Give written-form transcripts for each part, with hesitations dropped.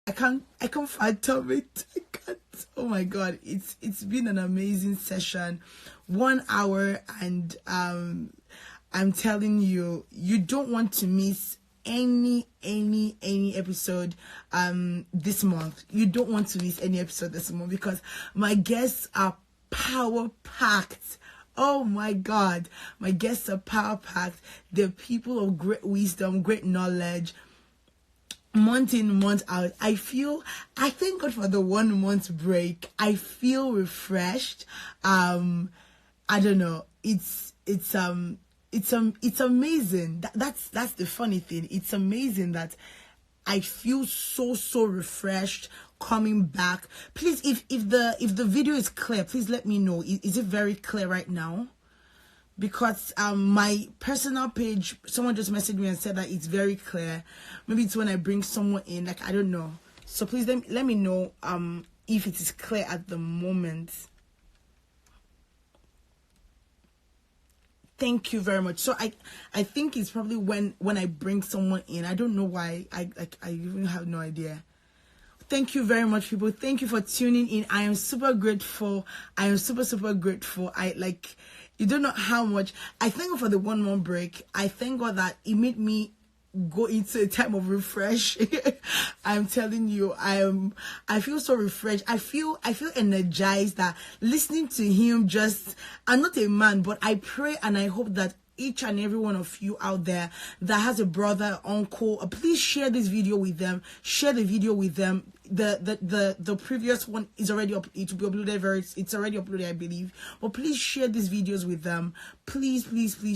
I can't fathom it. I can't. Oh my god, it's been an amazing session, 1 hour, and I'm telling you, you don't want to miss any episode this month. You don't want to miss any episode this month because my guests are power packed. Oh my god, my guests are power packed. They're people of great wisdom, great knowledge. Month in, month out, I thank God for the 1 month break. I feel refreshed. I don't know. It's amazing. That's the funny thing. It's amazing that I feel so refreshed coming back. Please, if the video is clear, please let me know. Is it very clear right now? Because my personal page, someone just messaged me and said that it's very clear. Maybe it's when I bring someone in, like, I don't know. So please let me know if it is clear at the moment. Thank you very much. So I think it's probably when I bring someone in. I don't know why. I even have no idea. Thank you very much, people. Thank you for tuning in. I am super grateful. I am super grateful. You don't know how much. I thank God for the 1 month break. I thank God that it made me go into a time of refresh. I'm telling you, I feel so refreshed. I feel energized that listening to him. I'm not a man, but I pray and I hope that each and every one of you out there that has a brother, uncle, please share this video with them. Share the video with them. The previous one is already up. It will be uploaded it's already uploaded, I believe. But please share these videos with them. Please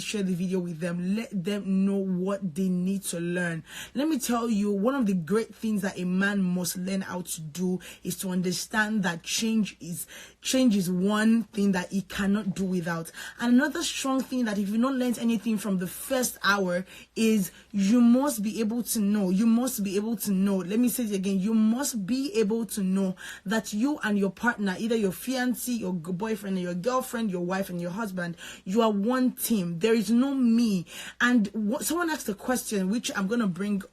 share the video with them. Let them know what they need to learn. Let me tell you, one of the great things that a man must learn how to do is to understand that change is one thing that he cannot do without. And another strong thing that if you not learned anything from the first hour is you must be able to know. You must be able to know. Let me say it again. You must be able to know that you and your partner, either your fiancé, your boyfriend, your girlfriend, your wife, and your husband, you are one team. There is no me. And someone asked a question, which I'm gonna bring.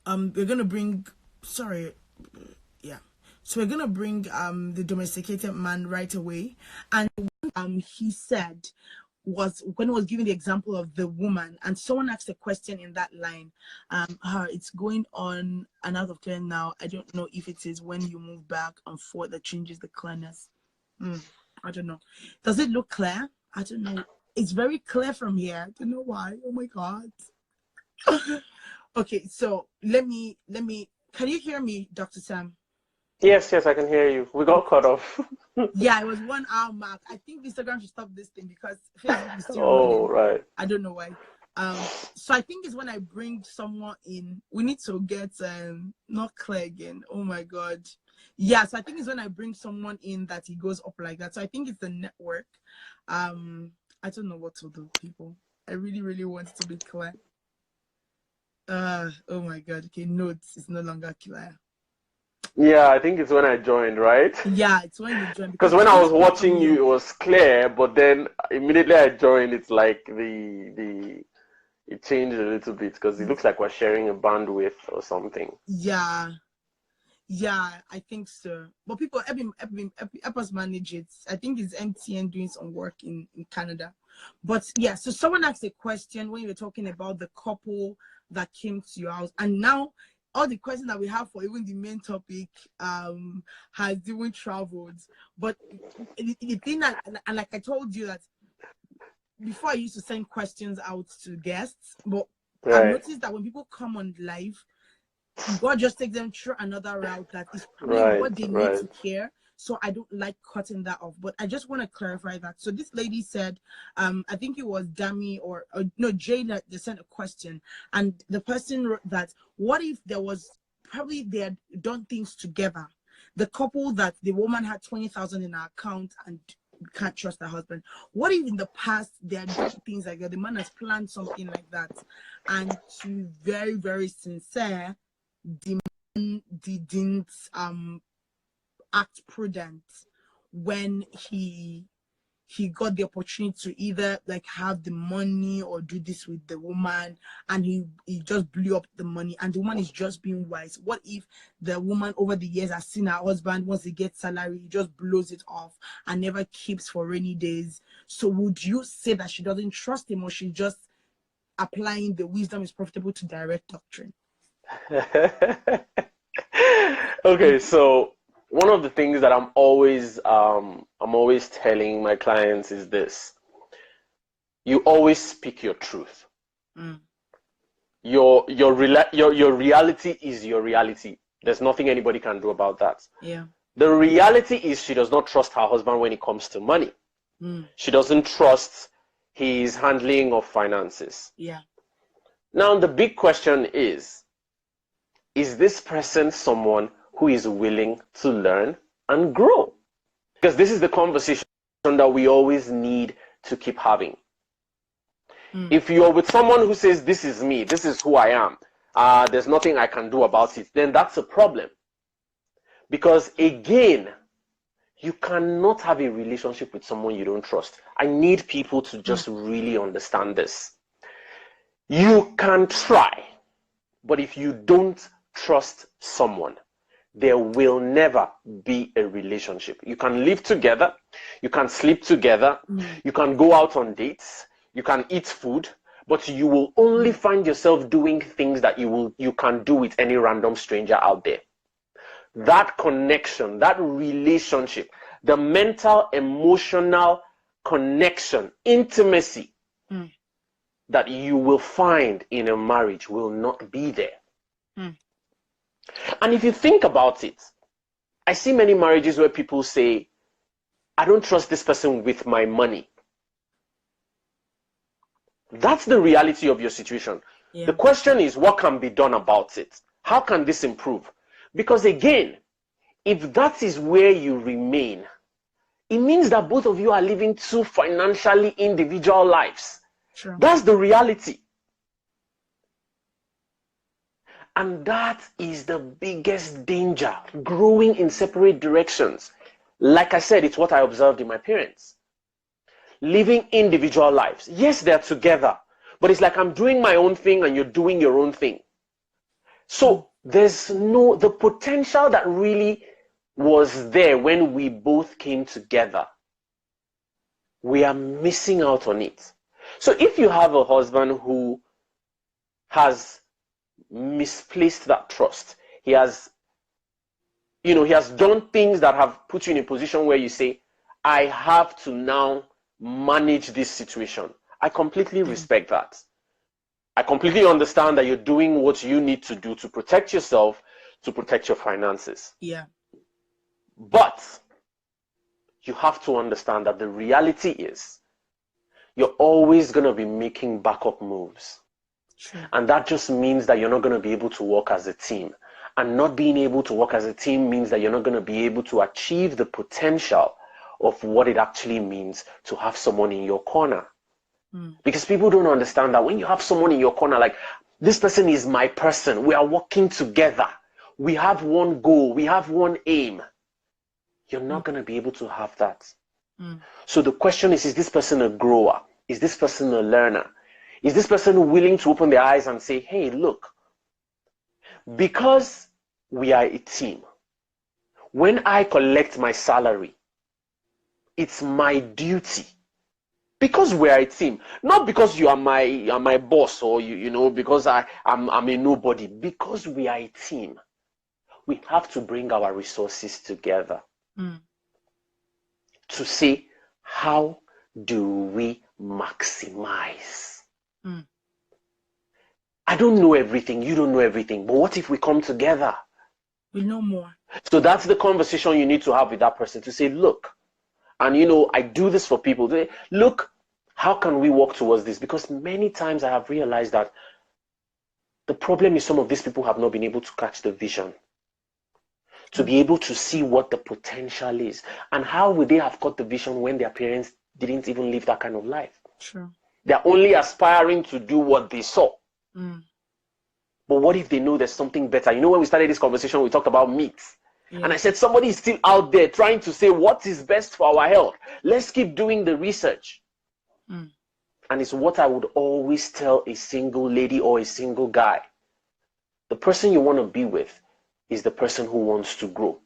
We're gonna bring. Sorry. Yeah. So we're gonna bring the domesticated man right away, and he said was when I was giving the example of the woman, and someone asked a question in that line. It's going on and out of clear now. I don't know if it is when you move back and forth that changes the clearness. I don't know. Does it look clear? I don't know. It's very clear from here. I don't know why. Oh my god. Okay, so let me. Can you hear me, Dr. Sam? Yes, I can hear you. We got cut off. Yeah, it was 1 hour mark. I think Instagram should stop this thing because Facebook is still Oh, running. right. I don't know why. So I think it's when I bring someone in. We need to get not clear again. Oh my god. Yeah, so I think it's when I bring someone in that he goes up like that. So I think it's the network. I don't know what to do, people. I really want it to be clear. Oh my god. Okay, notes is no longer clear. Yeah, I think it's when I joined, right? Yeah, it's when you join. Because when I was watching you, it was clear, but then immediately I joined, it's like it changed a little bit because it looks like we're sharing a bandwidth or something. Yeah, I think so. But people help us manage it. I think it's MTN doing some work in Canada. But yeah, so someone asked a question when you were talking about the couple that came to your house, and now all the questions that we have for even the main topic has even traveled. But the thing that, and like I told you that before, I used to send questions out to guests, but I've noticed that when people come on live, God just takes them through another route that is probably what they need to hear. So I don't like cutting that off, but I just want to clarify that. So this lady said, I think it was Dami or no, Jay that they sent a question, and the person wrote that, what if there was probably they had done things together, the couple that the woman had 20,000 in her account and can't trust her husband. What if in the past they had done things like that? The man has planned something like that, and to be very sincere, the man didn't act prudent when he he got the opportunity to either like have the money or do this with the woman, and he just blew up the money, and the woman is just being wise? What if the woman over the years has seen her husband, once he gets salary, he just blows it off and never keeps for rainy days? So would you say that she doesn't trust him, or she's just applying the wisdom is profitable to direct doctrine? Okay, so one of the things that I'm always telling my clients is this: you always speak your truth. Your reality is your reality. There's nothing anybody can do about that. Yeah. The reality is she does not trust her husband when it comes to money. She doesn't trust his handling of finances. Yeah. Now the big question is this person someone who is willing to learn and grow? Because this is the conversation that we always need to keep having. If you're with someone who says, this is me, this is who I am, there's nothing I can do about it, then that's a problem. Because again, you cannot have a relationship with someone you don't trust. I need people to just really understand this. You can try, but if you don't trust someone, there will never be a relationship. You can live together, you can sleep together, you can go out on dates, you can eat food, but you will only find yourself doing things that you can do with any random stranger out there. That connection, that relationship, the mental, emotional connection, intimacy that you will find in a marriage will not be there. And if you think about it, I see many marriages where people say, I don't trust this person with my money. That's the reality of your situation. Yeah. The question is, what can be done about it? How can this improve? Because again, if that is where you remain, it means that both of you are living two financially individual lives. Sure. That's the reality. And that is the biggest danger, growing in separate directions. Like I said, it's what I observed in my parents. Living individual lives. Yes, they're together, but it's like I'm doing my own thing and you're doing your own thing. So there's the potential that really was there when we both came together. We are missing out on it. So if you have a husband who has misplaced that trust, he has done things that have put you in a position where you say, I have to now manage this situation. I completely respect that. I completely understand that you're doing what you need to do to protect yourself, to protect your finances. Yeah. But you have to understand that the reality is you're always going to be making backup moves. Sure. And that just means that you're not going to be able to work as a team. And not being able to work as a team means that you're not going to be able to achieve the potential of what it actually means to have someone in your corner. Because people don't understand that when you have someone in your corner, like, this person is my person, we are working together, we have one goal, we have one aim, you're not going to be able to have that. So the question is this person a grower? Is this person a learner? Is this person willing to open their eyes and say, hey, look, because we are a team, when I collect my salary, it's my duty, because we are a team, not because you are my boss, or because I'm a nobody. Because we are a team, we have to bring our resources together to say, how do we maximize? I don't know everything, you don't know everything, but what if we come together? We know more. So that's the conversation you need to have with that person, to say, look, and I do this for people. Look, how can we work towards this? Because many times I have realized that the problem is some of these people have not been able to catch the vision, to be able to see what the potential is. And how would they have caught the vision when their parents didn't even live that kind of life? True. They're only aspiring to do what they saw. But what if they know there's something better? When we started this conversation, we talked about meat. Yeah. And I said, somebody is still out there trying to say what is best for our health. Let's keep doing the research. And it's what I would always tell a single lady or a single guy. The person you want to be with is the person who wants to grow.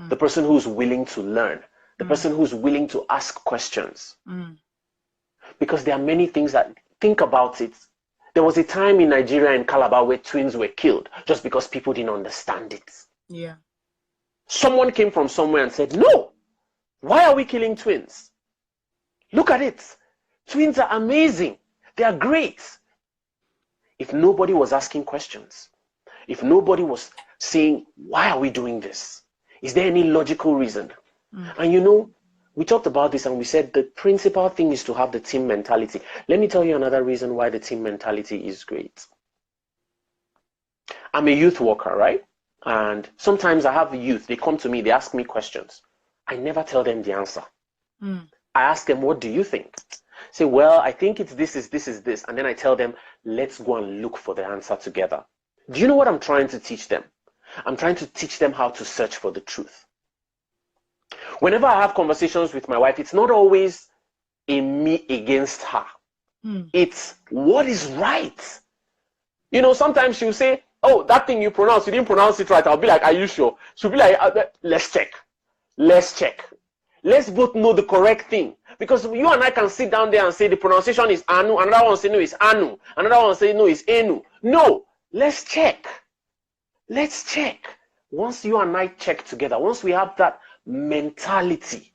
The person who's willing to learn. The person who's willing to ask questions. Because there are many things that, think about it. There was a time in Nigeria, in Calabar, where twins were killed just because people didn't understand it. Yeah. Someone came from somewhere and said, no, why are we killing twins? Look at it. Twins are amazing. They are great. If nobody was asking questions, if nobody was saying, why are we doing this? Is there any logical reason? And you know, we talked about this and we said the principal thing is to have the team mentality. Let me tell you another reason why the team mentality is great. I'm a youth worker, right? And sometimes I have youth, they come to me, they ask me questions. I never tell them the answer. I ask them, what do you think? Say, well, I think it's this, is this, is this. And then I tell them, let's go and look for the answer together. Do you know what I'm trying to teach them? I'm trying to teach them how to search for the truth. Whenever I have conversations with my wife, it's not always a me against her. It's what is right. You know, sometimes she'll say, oh, that thing you pronounced, you didn't pronounce it right. I'll be like, are you sure? She'll be like, let's check. Let's check. Let's both know the correct thing. Because you and I can sit down there and say the pronunciation is Aanu. Another one say no, it's Aanu. Another one say no, it's Enu. No, let's check. Let's check. Once you and I check together, once we have that mentality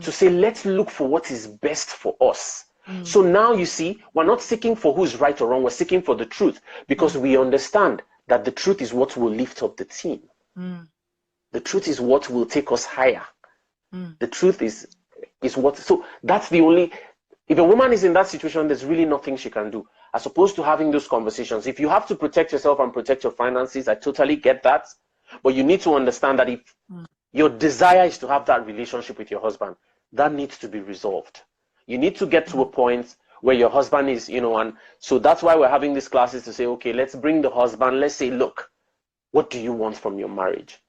to say, let's look for what is best for us. So now you see, we're not seeking for who's right or wrong. We're seeking for the truth because we understand that the truth is what will lift up the team. The truth is what will take us higher. The truth is what, so that's the only, if a woman is in that situation, there's really nothing she can do. As opposed to having those conversations. If you have to protect yourself and protect your finances, I totally get that. But you need to understand that if your desire is to have that relationship with your husband, that needs to be resolved. You need to get to a point where your husband is, you know, and so that's why we're having these classes to say, okay, let's bring the husband. Let's say, look, what do you want from your marriage?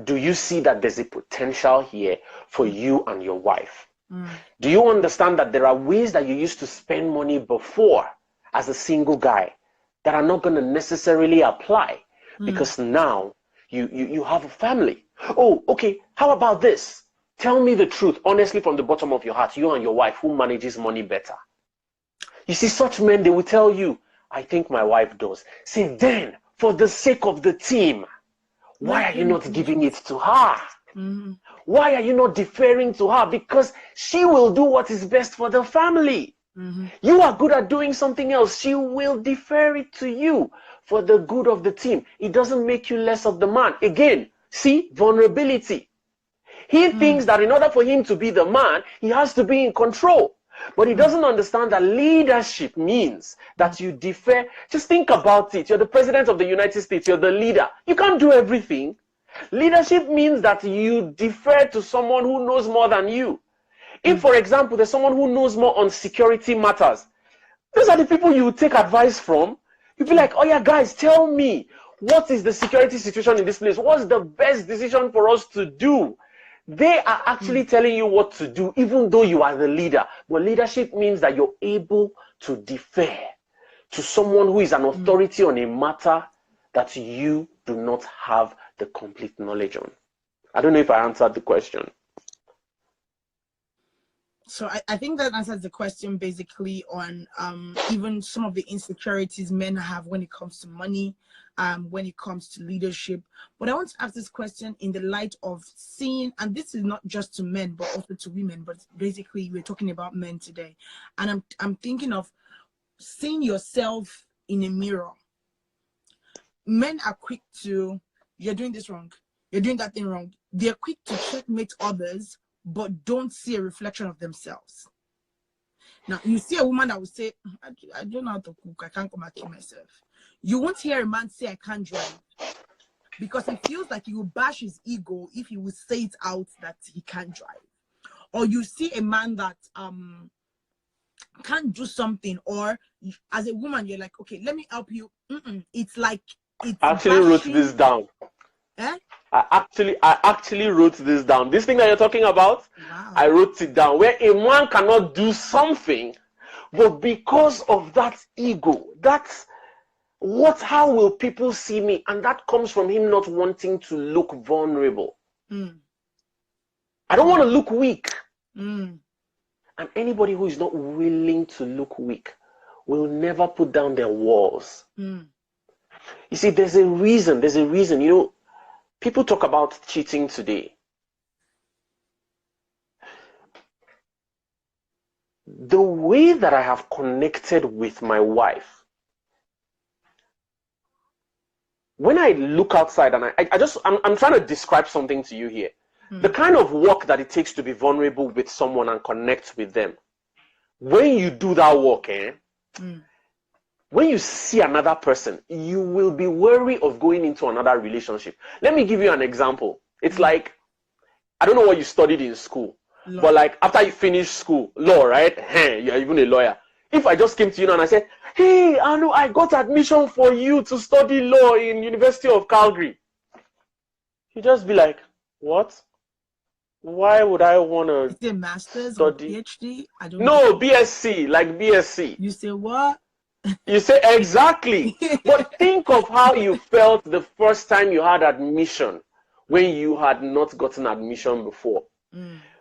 Do you see that there's a potential here for you and your wife? Do you understand that there are ways that you used to spend money before as a single guy that are not going to necessarily apply because now you have a family? Oh, okay, how about this? Tell me the truth, honestly, from the bottom of your heart, you and your wife, who manages money better? You see, such men, they will tell you, I think my wife does. Say, then, for the sake of the team, why are you not giving it to her? Why are you not deferring to her? Because she will do what is best for the family. You are good at doing something else. She will defer it to you for the good of the team. It doesn't make you less of the man. Again, see, vulnerability. He thinks that in order for him to be the man, he has to be in control. But he doesn't understand that leadership means that you defer. Just think about it. You're the president of the United States. You're the leader. You can't do everything. Leadership means that you defer to someone who knows more than you. If, for example, there's someone who knows more on security matters, those are the people you take advice from. You'll be like, oh yeah, guys, tell me, what is the security situation in this place? What's the best decision for us to do? They are actually telling you what to do, even though you are the leader. But leadership means that you're able to defer to someone who is an authority on a matter that you do not have the complete knowledge on. I don't know if I answered the question. So I think that answers the question basically on even some of the insecurities men have when it comes to money, when it comes to leadership. But I want to ask this question in the light of seeing, and this is not just to men, but also to women, but basically we're talking about men today. And I'm thinking of seeing yourself in a mirror. Men are quick to, you're doing this wrong, you're doing that thing wrong. They're quick to checkmate others, but don't see a reflection of themselves. Now, you see a woman that will say, I don't know how to cook, I can't come and kill myself. You won't hear a man say, I can't drive. Because he feels like he will bash his ego if he will say it out that he can't drive. Or you see a man that can't do something, or as a woman, you're like, okay, let me help you. It's like, it's I actually wrote this down. Eh? I actually wrote this down. This thing that you're talking about, Wow. I wrote it down. Where a man cannot do something, but because of that ego, that's how will people see me? And that comes from him not wanting to look vulnerable. I don't want to look weak. And anybody who is not willing to look weak will never put down their walls. You see, there's a reason. You know, people talk about cheating today. The way that I have connected with my wife, when I look outside and I'm trying to describe something to you here. The kind of work that it takes to be vulnerable with someone and connect with them. When you do that work, when you see another person, you will be wary of going into another relationship. Let me give you an example. It's like, I don't know what you studied in school, law. But like after you finish school, law, right? You're even a lawyer. If I just came to you now and I said, hey, Aanu, I got admission for you to study law in University of Calgary. You just be like, what? Why would I want to Is it master's study? or PhD? I don't know. know. BSc, like BSc. You say what? You say exactly. But think of how you felt the first time you had admission when you had not gotten admission before.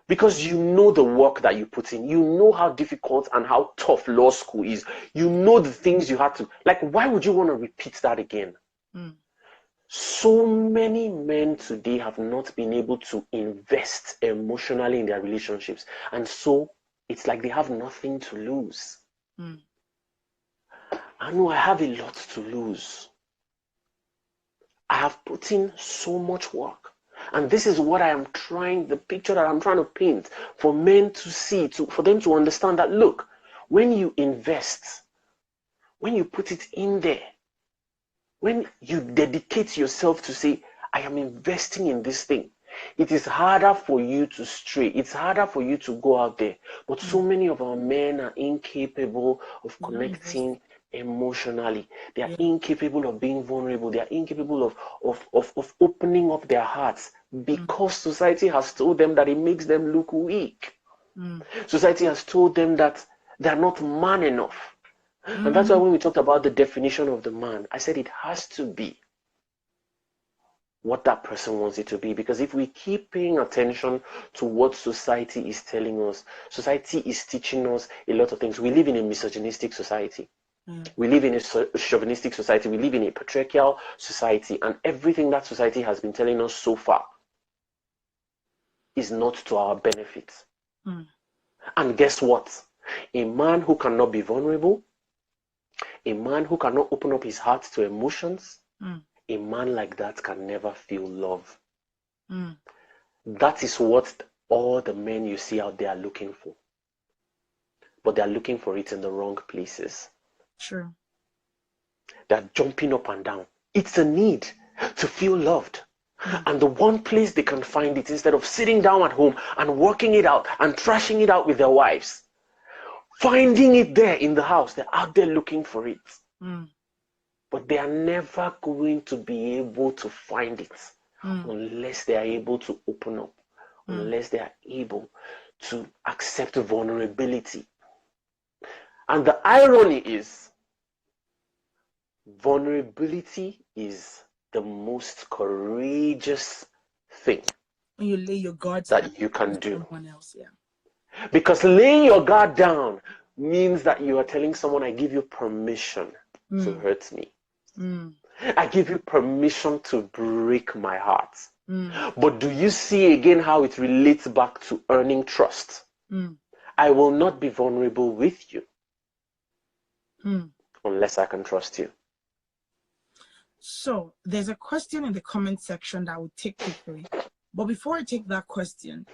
Because you know the work that you put in. You know how difficult and how tough law school is. You know the things you had to. Like, why would you want to repeat that again? So many men today have not been able to invest emotionally in their relationships. And so it's like they have nothing to lose. I know I have a lot to lose. I have put in so much work. And this is what the picture that I'm trying to paint for men to see, for them to understand that, look, when you invest, when you put it in there, when you dedicate yourself to say, I am investing in this thing, it is harder for you to stray. It's harder for you to go out there. But so many of our men are incapable of connecting emotionally. They are incapable of being vulnerable. They are incapable of opening up their hearts because society has told them that it makes them look weak. Society has told them that they are not man enough. And that's why when we talked about the definition of the man, I said it has to be what that person wants it to be. Because if we keep paying attention to what society is telling us, society is teaching us a lot of things. We live in a misogynistic society. We live in a chauvinistic society. We live in a patriarchal society. And everything that society has been telling us so far is not to our benefit. And guess what? A man who cannot be vulnerable, a man who cannot open up his heart to emotions, a man like that can never feel love. That is what all the men you see out there are looking for. But they're looking for it in the wrong places. True. They're jumping up and down. It's a need to feel loved. And the one place they can find it, instead of sitting down at home and working it out and trashing it out with their wives, finding it there in the house, they're out there looking for it. But they are never going to be able to find it unless they are able to open up, unless they are able to accept vulnerability. And the irony is, vulnerability is the most courageous thing when you lay your guard that you can do. Someone else, Because laying your guard down means that you are telling someone, I give you permission to hurt me. I give you permission to break my heart. But do you see again how it relates back to earning trust? I will not be vulnerable with you unless I can trust you. So there's a question in the comment section that I will take quickly. But before I take that question,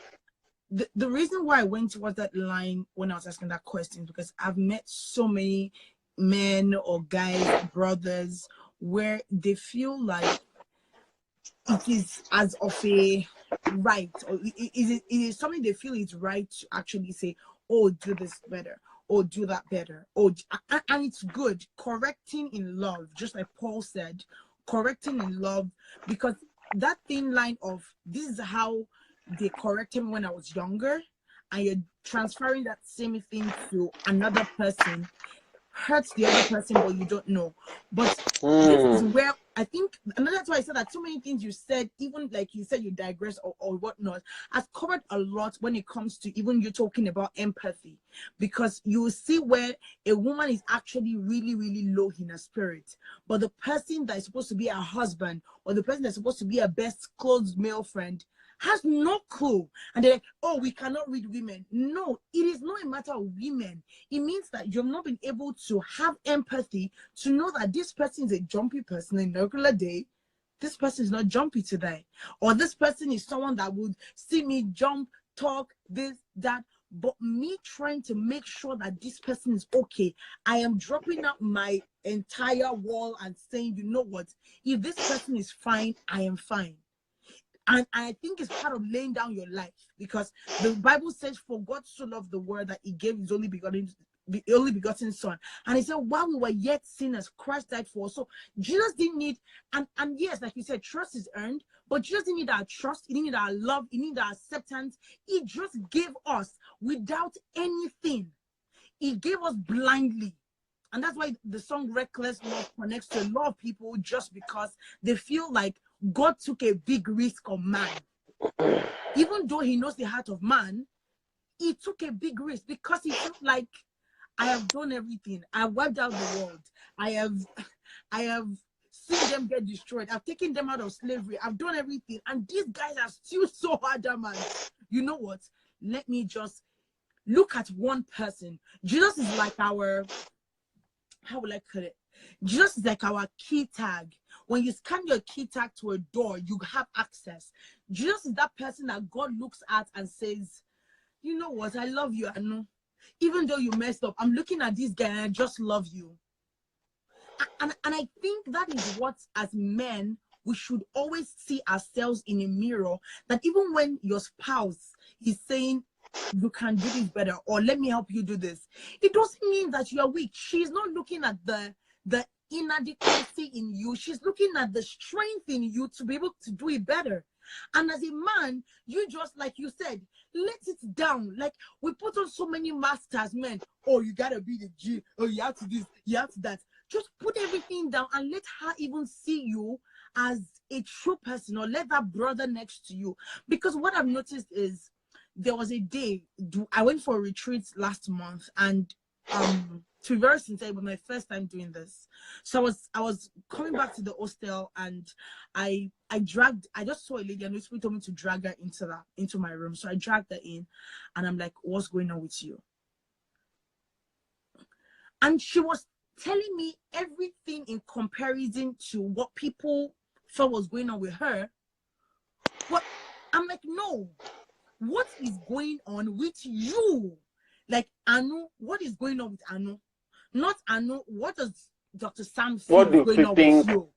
the reason why I went towards that line when I was asking that question is because I've met so many men or guys, brothers, where they feel like it is as of a right, or it is something they feel is right to actually say, oh, do this better, or do that better, and it's good. Correcting in love, just like Paul said, correcting in love, because that thin line of this is how they corrected me when I was younger, and you're transferring that same thing to another person, hurts the other person, but you don't know. But this is where I think, and that's why I said that so many things you said, even like you said, you digress or whatnot, has covered a lot when it comes to even you talking about empathy, because you will see where a woman is actually really, really low in her spirit, but the person that is supposed to be her husband or the person that's supposed to be her best close male friend has no clue, and they're like, oh, we cannot read women. No, it is not a matter of women. It means that you've not been able to have empathy to know that this person is a jumpy person in a regular day. This person is not jumpy today, or this person is someone that would see me jump, talk, this, that, but me trying to make sure that this person is okay. I am dropping up my entire wall and saying, you know what, if this person is fine, I am fine. And I think it's part of laying down your life, because the Bible says, for God so loved the world that he gave his only begotten son. And he said, while we were yet sinners, Christ died for us. So Jesus didn't need, and yes, like you said, trust is earned, but Jesus didn't need our trust, he didn't need our love, he needed our acceptance. He just gave us without anything. He gave us blindly. And that's why the song Reckless Love connects to a lot of people, just because they feel like God took a big risk on man. Even though he knows the heart of man, he took a big risk because he felt like, I have done everything. I have wiped out the world. I have seen them get destroyed. I've taken them out of slavery. I've done everything. And these guys are still so adamant. You know what? Let me just look at one person. Jesus is like our, how will I put it? Jesus is like our key tag. When you scan your key tag to a door, you have access. Jesus is that person that God looks at and says, you know what, I love you, Aanu. Even though you messed up, I'm looking at this guy and I just love you. And I think that is what, as men, we should always see ourselves in a mirror, that even when your spouse is saying, you can do this better, or let me help you do this, it doesn't mean that you are weak. She's not looking at the inadequacy in you. She's looking at the strength in you to be able to do it better. And as a man, you just, like you said, let it down. Like, we put on so many masters, men. Oh, you gotta be the G. Oh, you have to this, you have to that. Just put everything down and let her even see you as a true person, or let that brother next to you. Because what I've noticed is, there was a day, I went for a retreat last month, and to be very sincere, it was my first time doing this. So I was coming back to the hostel, and I just saw a lady, and the Spirit told me to drag her into my room. So I dragged her in, and I'm like, what's going on with you? And she was telling me everything in comparison to what people thought was going on with her. But I'm like, no, what is going on with you? Like, Aanu, what is going on with Aanu? Not Aanu, what does Dr. Sam feel What do going you on think? with you?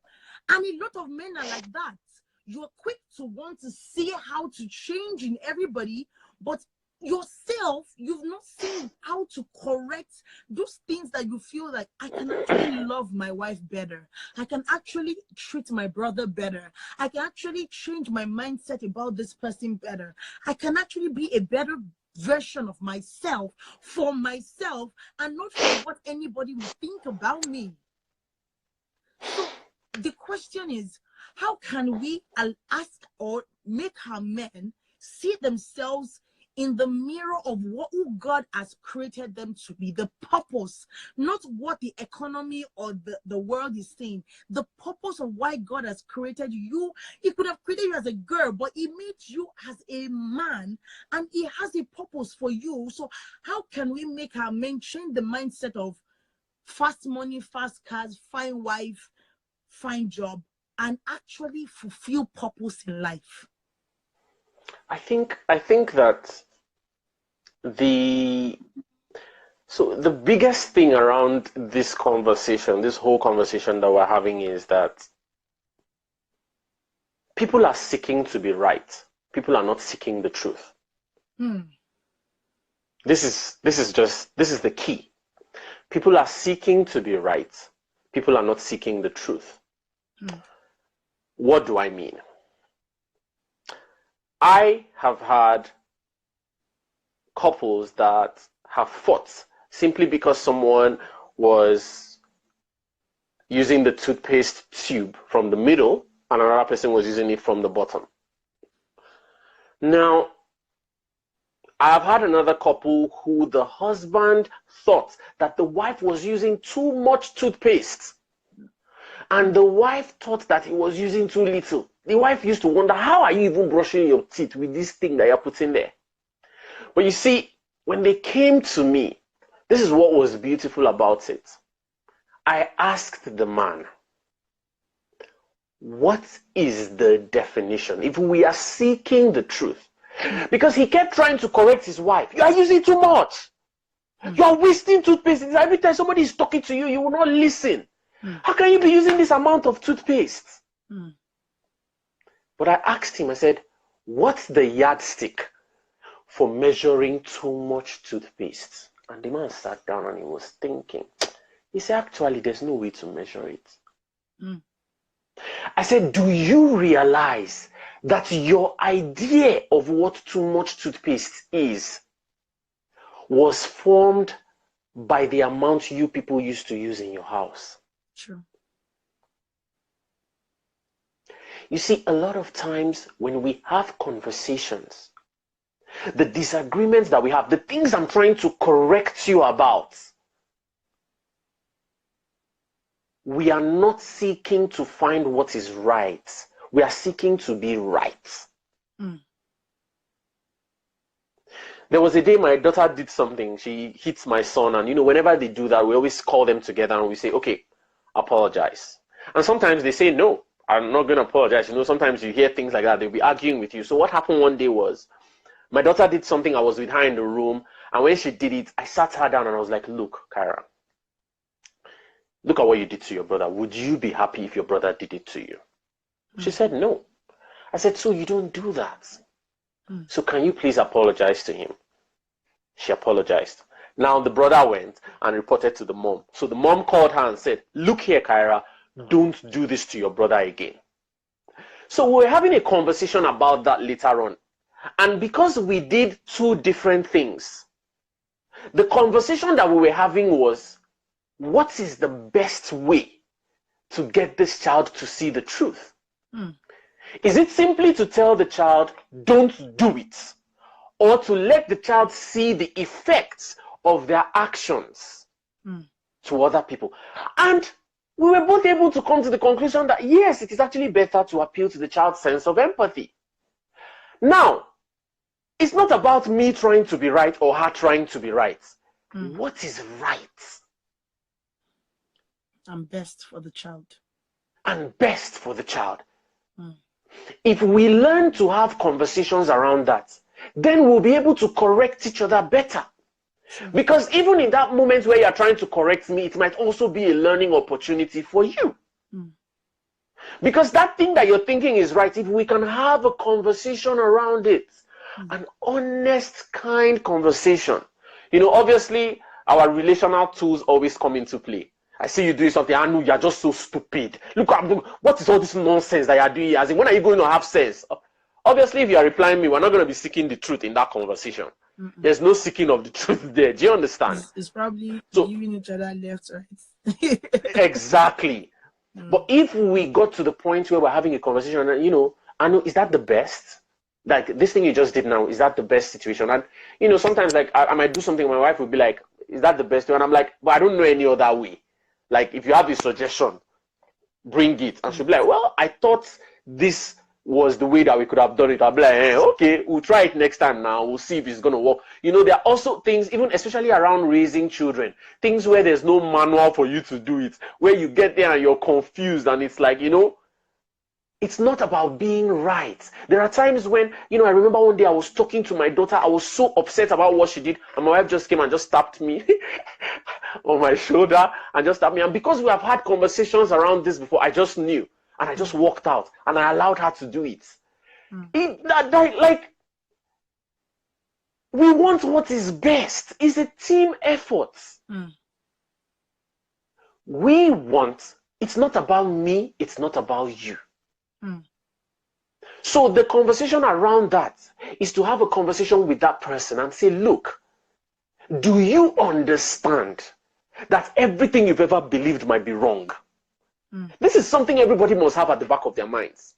And a lot of men are like that. You're quick to want to see how to change in everybody, but yourself, you've not seen how to correct those things that you feel like, I can actually love my wife better. I can actually treat my brother better. I can actually change my mindset about this person better. I can actually be a better version of myself for myself, and not for what anybody will think about me. So the question is, how can we ask or make our men see themselves in the mirror of who God has created them to be, the purpose, not what the economy or the world is saying, the purpose of why God has created you. He could have created you as a girl, but he made you as a man, and he has a purpose for you. So how can we make our men change the mindset of fast money, fast cars, fine wife, fine job, and actually fulfill purpose in life? I think that the biggest thing around this conversation, this whole conversation that we're having, is that people are seeking to be right. People are not seeking the truth. This is the key. People are seeking to be right. People are not seeking the truth. What do I mean? I have had couples that have fought simply because someone was using the toothpaste tube from the middle and another person was using it from the bottom. Now, I have had another couple who the husband thought that the wife was using too much toothpaste and the wife thought that he was using too little. The wife used to wonder, how are you even brushing your teeth with this thing that you're putting there? But you see, when they came to me, this is what was beautiful about it. I asked the man, what is the definition? If we are seeking the truth, because he kept trying to correct his wife. You are using too much. You are wasting toothpaste. Every time somebody is talking to you, you will not listen. How can you be using this amount of toothpaste? But I asked him, I said, what's the yardstick for measuring too much toothpaste? And the man sat down and he was thinking. He said, actually, there's no way to measure it. I said, do you realize that your idea of what too much toothpaste is was formed by the amount you people used to use in your house? True. You see, a lot of times when we have conversations, the disagreements that we have, the things I'm trying to correct you about, we are not seeking to find what is right. We are seeking to be right. There was a day my daughter did something. She hits my son, and whenever they do that, we always call them together and we say, okay, apologize. And sometimes they say, no, I'm not going to apologize. Sometimes you hear things like that. They'll be arguing with you. So what happened one day was, my daughter did something. I was with her in the room, and when she did it, I sat her down and I was like, look, Kyra, look at what you did to your brother. Would you be happy if your brother did it to you? She said, no. I said, so you don't do that. So can you please apologize to him? She apologized. Now the brother went and reported to the mom. So the mom called her and said, look here, Kyra, don't do this to your brother again. So we were having a conversation about that later on. And because we did two different things, the conversation that we were having was, what is the best way to get this child to see the truth? Is it simply to tell the child, don't do it? Or to let the child see the effects of their actions to other people? And we were both able to come to the conclusion that, yes, it is actually better to appeal to the child's sense of empathy. Now, it's not about me trying to be right or her trying to be right. What is right? And best for the child. And best for the child. If we learn to have conversations around that, then we'll be able to correct each other better. Because even in that moment where you're trying to correct me, it might also be a learning opportunity for you. Because that thing that you're thinking is right, if we can have a conversation around it, an honest, kind conversation. Obviously, our relational tools always come into play. I see you doing something, Aanu, you're just so stupid. Look, what is all this nonsense that you're doing? As in, when are you going to have sense? Obviously, if you're replying me, we're not going to be seeking the truth in that conversation. There's no seeking of the truth there. Do you understand? It's probably giving each other left, right? Exactly. But if we got to the point where we're having a conversation, and Aanu, is that the best? Like, this thing you just did now, is that the best situation? And, sometimes, like, I might do something, my wife would be like, is that the best way? And I'm like, but I don't know any other way. Like, if you have a suggestion, bring it. And she'll be like, well, I thought this was the way that we could have done it. I'll be like, okay, we'll try it next time now. We'll see if it's going to work. There are also things, even especially around raising children, things where there's no manual for you to do it, where you get there and you're confused and it's like, it's not about being right. There are times when, I remember one day I was talking to my daughter. I was so upset about what she did. And my wife just came and just tapped me on my shoulder and just tapped me. And because we have had conversations around this before, I just knew. And I just walked out and I allowed her to do it. Like, we want what is best. It's a team effort. It's not about me. It's not about you. So the conversation around that is to have a conversation with that person and say, look, do you understand that everything you've ever believed might be wrong? This is something everybody must have at the back of their minds.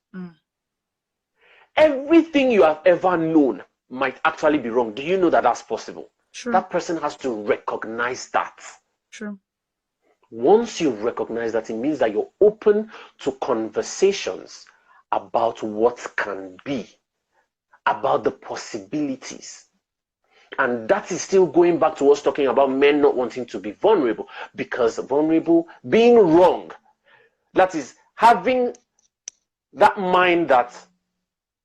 Everything you have ever known might actually be wrong. Do you know that that's possible? Sure. That person has to recognize that. Sure. Once you recognize that, it means that you're open to conversations about what can be, about the possibilities. And that is still going back to us talking about men not wanting to be vulnerable, because vulnerable, being wrong, that is having that mind that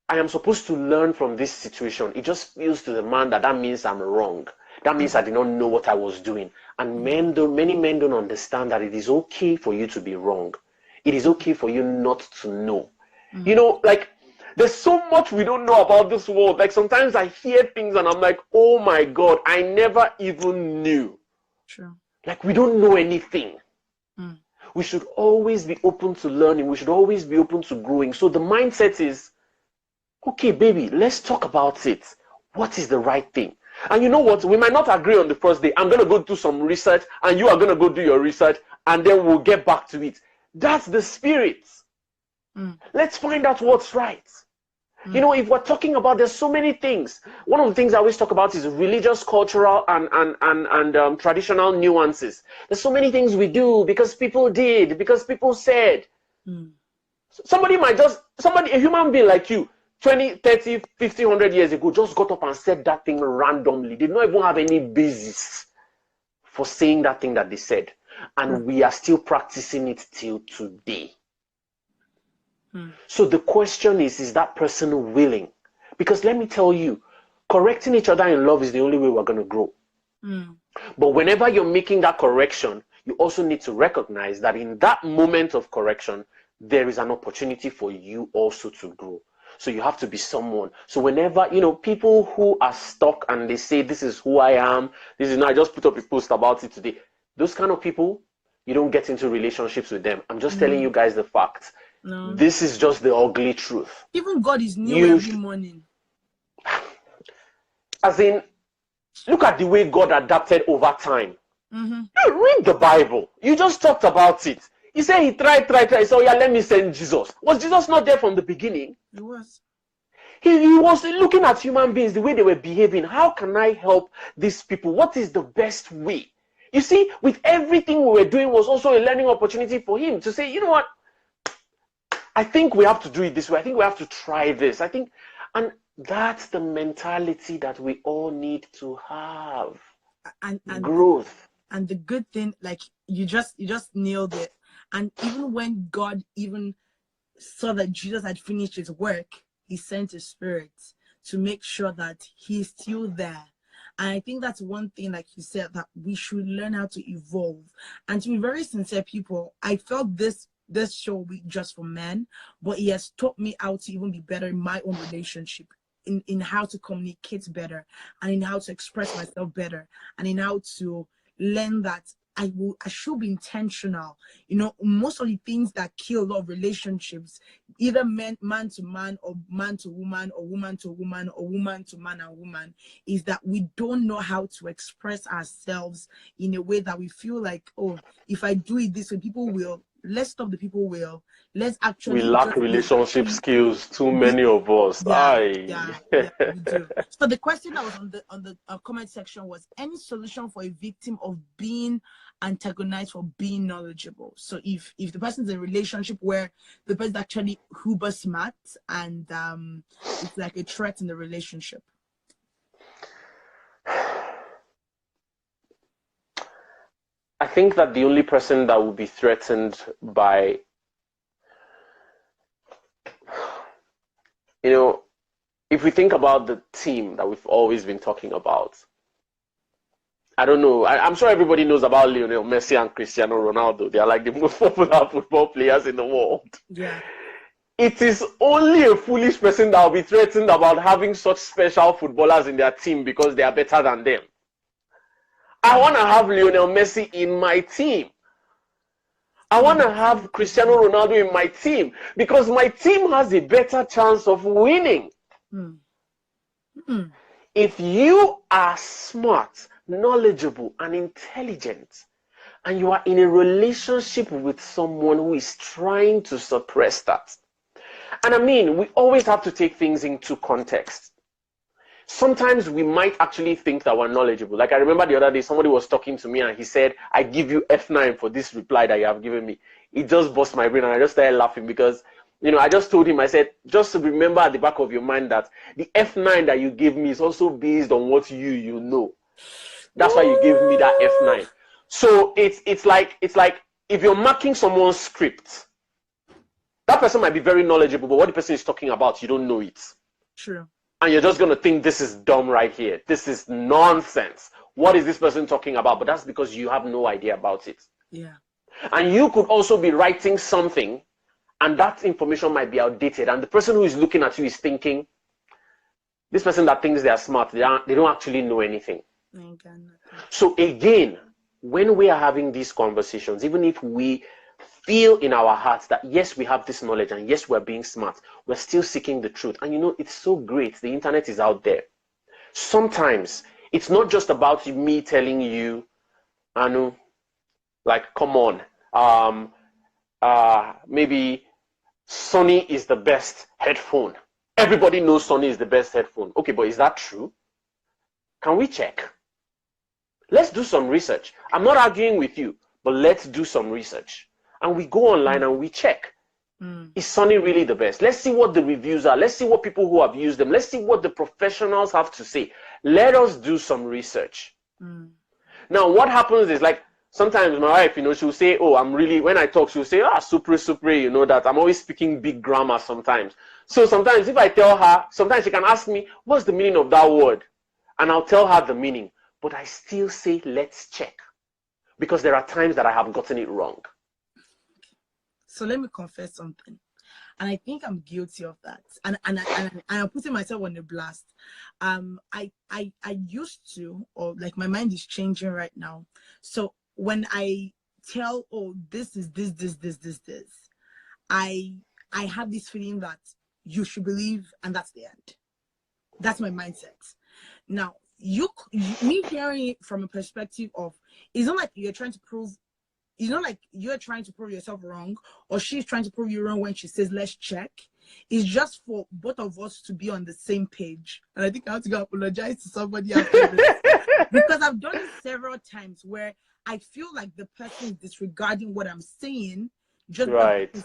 I am supposed to learn from this situation. It just feels to the man that means I'm wrong. That means I did not know what I was doing. And many men don't understand that it is okay for you to be wrong. It is okay for you not to know. You know, like, there's so much we don't know about this world. Like, sometimes I hear things and I'm like, oh my God, I never even knew. Sure. Like, we don't know anything. We should always be open to learning. We should always be open to growing. So the mindset is, okay, baby, let's talk about it. What is the right thing? And you know what? We might not agree on the first day. I'm going to go do some research and you are going to go do your research and then we'll get back to it. That's the spirit. Let's find out what's right. You know, if we're talking about, there's so many things. One of the things I always talk about is religious, cultural, and traditional nuances. There's so many things we do because people did, because people said. A human being like you, 20, 30, 50, 100 years ago, just got up and said that thing randomly. They don't even have any basis for saying that thing that they said. And we are still practicing it till today. So the question is that person willing? Because let me tell you, correcting each other in love is the only way we're going to grow. But whenever you're making that correction, you also need to recognize that in that moment of correction, there is an opportunity for you also to grow. So you have to be someone. So whenever, you know, people who are stuck and they say, this is who I am, this is, I just put up a post about it today. Those kind of people, you don't get into relationships with them. I'm just telling you guys the facts. No. This is just the ugly truth. Even God is new every morning. As in, look at the way God adapted over time. Read the Bible. You just talked about it. He said he tried. So yeah, let me send Jesus. Was Jesus not there from the beginning? He was. He was looking at human beings, the way they were behaving. How can I help these people? What is the best way? You see, with everything we were doing was also a learning opportunity for him to say, you know what? I think we have to do it this way. I think we have to try this. And that's the mentality that we all need to have. And growth. And the good thing, like you just nailed it. And even when God even saw that Jesus had finished his work, he sent his spirit to make sure that he's still there. And I think that's one thing, like you said, that we should learn how to evolve. And to be very sincere, people, I felt this show will be just for men, but it has taught me how to even be better in my own relationship, in how to communicate better, and in how to express myself better, and in how to learn that I should be intentional. You know, most of the things that kill a lot of relationships, either man to man, or man to woman, or woman to woman, or woman to man and woman, is that we don't know how to express ourselves in a way that we feel like, oh, if I do it this way, people will. Let's stop the people will. Let's actually. We lack relationship skills. Too many of us. Yeah, we do. So the question that was on the comment section was, any solution for a victim of being antagonized for being knowledgeable? So if the person's in a relationship where the person's actually uber smart and it's like a threat in the relationship. I think that the only person that would be threatened by, you know, if we think about the team that we've always been talking about, I don't know, I'm sure everybody knows about Lionel Messi and Cristiano Ronaldo. They are like the most popular football players in the world. Yeah. It is only a foolish person that will be threatened about having such special footballers in their team because they are better than them. I want to have Lionel Messi in my team. I want to have Cristiano Ronaldo in my team because my team has a better chance of winning. If you are smart, knowledgeable, and intelligent, and you are in a relationship with someone who is trying to suppress that, and I mean, we always have to take things into context. Sometimes we might actually think that we're knowledgeable. Like I remember the other day, somebody was talking to me and he said, I give you F9 for this reply that you have given me. It just bust my brain and I just started laughing because, you know, I just told him, I said, just remember at the back of your mind that the F9 that you gave me is also based on what you know. That's why you gave me that F9. So it's like if you're marking someone's script, that person might be very knowledgeable, but what the person is talking about, you don't know it. True. And you're just going to think this is dumb right here. This is nonsense. What is this person talking about? But that's because you have no idea about it. Yeah. And you could also be writing something and that information might be outdated. And the person who is looking at you is thinking, this person that thinks they are smart, they don't actually know anything. So again, when we are having these conversations, even if we feel in our hearts that yes, we have this knowledge and yes, we're being smart, we're still seeking the truth. And you know, it's so great. The internet is out there. Sometimes it's not just about me telling you, Aanu, like, come on, maybe Sony is the best headphone. Everybody knows Sony is the best headphone. Okay, but is that true? Can we check? Let's do some research. I'm not arguing with you, but let's do some research. And we go online and we check. Is Sony really the best? Let's see what the reviews are. Let's see what people who have used them. Let's see what the professionals have to say. Let us do some research. Now, what happens is, like, sometimes my wife, you know, she'll say, oh, I'm really, when I talk, she'll say, super, you know, that I'm always speaking big grammar sometimes. So sometimes if I tell her, sometimes she can ask me, what's the meaning of that word? And I'll tell her the meaning. But I still say, let's check. Because there are times that I have gotten it wrong. So let me confess something. And I think I'm guilty of that. And I'm putting myself on the blast. I used to, or like my mind is changing right now. So when I tell, oh, this is this, I have this feeling that you should believe, and that's the end. That's my mindset. Now, me hearing it from a perspective of, it's not like you're trying to prove, it's not like you're trying to prove yourself wrong, or she's trying to prove you wrong when she says, let's check. It's just for both of us to be on the same page. And I think I have to go apologize to somebody after this. Because I've done it several times where I feel like the person is disregarding what I'm saying, just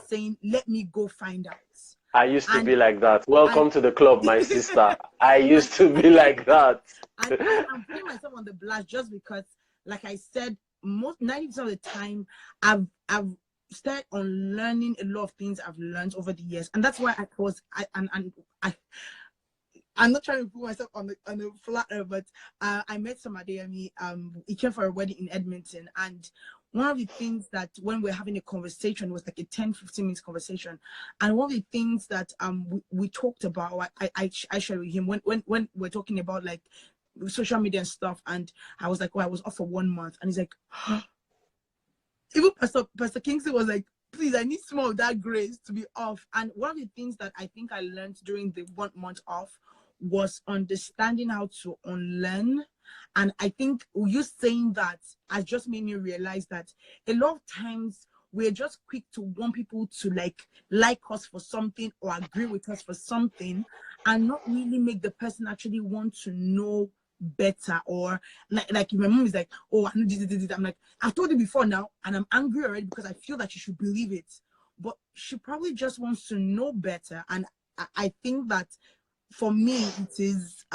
saying, let me go find out. I used to be like that. Welcome to the club, my sister. I used to be like that. And I'm putting myself on the blast just because, like I said, 90% of the time, I've started on learning a lot of things I've learned over the years, and that's why I'm not trying to put myself on the flat earth, but I met somebody. He came for a wedding in Edmonton, and one of the things that when we're having a conversation was like a 10-15 minutes conversation, and one of the things that we talked about, I shared with him when we're talking about like social media and stuff, and I was like, oh, I was off for 1 month, and he's like, huh? Even Pastor Kingsley was like, please, I need some of that grace to be off. And one of the things that I think I learned during the 1 month off was understanding how to unlearn. And I think you saying that has just made me realize that a lot of times we're just quick to want people to like us for something or agree with us for something, and not really make the person actually want to know better. Or like my mom is like, oh, I know this. I'm like, I've told you before now, and I'm angry already because I feel that you should believe it. But she probably just wants to know better. And I think that for me, it is,